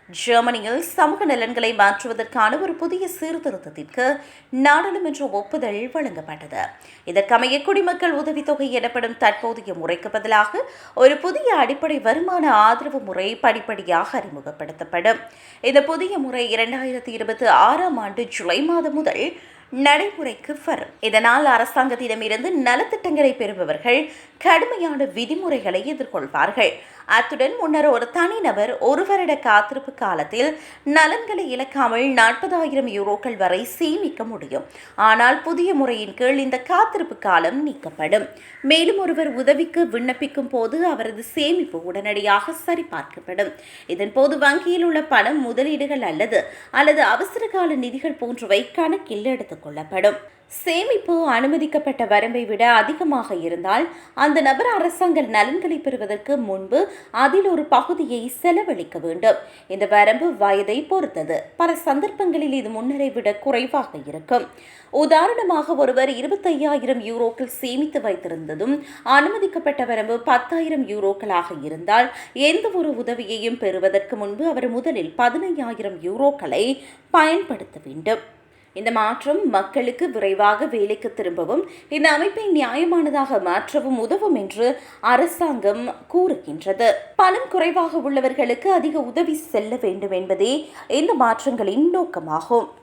ஜெர்மனியில் சமூக நலன்களை மாற்றுவதற்கான ஒரு புதிய சீர்திருத்தத்திற்கு நாடாளுமன்ற ஒப்புதல் வழங்கப்பட்டது. இதற்கமைய குடிமக்கள் உதவித்தொகை எனப்படும் தற்போதைய முறைக்கு பதிலாக ஒரு புதிய அடிப்படை வருமான ஆதரவு முறை படிப்படியாக அறிமுகப்படுத்தப்படும். இந்த புதிய முறை 2026ஆம் ஆண்டு ஜூலை மாதம் முதல் நடைமுறைக்கு வரும். இதனால் அரசாங்கத்திடமிருந்து நலத்திட்டங்களை பெறுபவர்கள் கடுமையான விதிமுறைகளை எதிர்கொள்வார்கள். அத்துடன் முன்னர் ஒரு தனிநபர் ஒரு வருட காத்திருப்பு காலத்தில் நலன்களை இழக்காமல் 40,000 யூரோக்கள் வரை சேமிக்க முடியும். ஆனால் புதிய முறையின் கீழ் இந்த காத்திருப்பு காலம் நீக்கப்படும். மேலும் ஒருவர் உதவிக்கு விண்ணப்பிக்கும் போது அவரது சேமிப்பு உடனடியாக சரிபார்க்கப்படும். இதன்போது வங்கியில் உள்ள பணம், முதலீடுகள் அல்லது அவசரகால நிதிகள் போன்றவை கணக்கில் எடுத்துக் கொள்ளப்படும். சேமிப்பு அனுமதிக்கப்பட்ட வரம்பை விட அதிகமாக இருந்தால் அந்த நபர் அரசாங்க நலன்களை பெறுவதற்கு முன்பு அதில் ஒரு பகுதியை செலவழிக்க வேண்டும். இந்த வரம்பு வயதை பொறுத்தது. பல சந்தர்ப்பங்களில் இது முன்னரை விட குறைவாக இருக்கும். உதாரணமாக, ஒருவர் 25,000 யூரோக்கள் சேமித்து வைத்திருந்ததும் அனுமதிக்கப்பட்ட வரம்பு 10,000 யூரோக்களாக இருந்தால் எந்த ஒரு உதவியையும் பெறுவதற்கு முன்பு அவர் முதலில் 15,000 யூரோக்களை பயன்படுத்த வேண்டும். இந்த மாற்றம் மக்களுக்கு விரைவாக வேலைக்கு திரும்பவும் இந்த அமைப்பை நியாயமானதாக மாற்றவும் உதவும் என்று அரசாங்கம் கூறுகின்றது. பணம் குறைவாக உள்ளவர்களுக்கு அதிக உதவி செல்ல வேண்டும் என்பதே இந்த மாற்றங்களின் நோக்கமாகும்.